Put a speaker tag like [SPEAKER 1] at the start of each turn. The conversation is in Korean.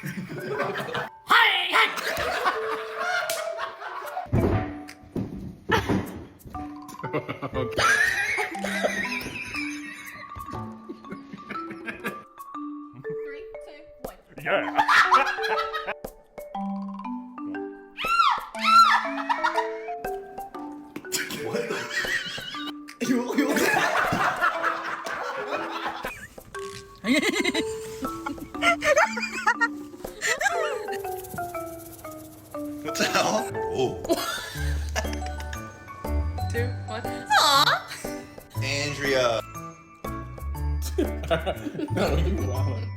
[SPEAKER 1] Three, two, one.
[SPEAKER 2] Yeah.
[SPEAKER 3] What the hell? Oh,
[SPEAKER 1] 2, 1.
[SPEAKER 3] Andrea.
[SPEAKER 2] No, you wild.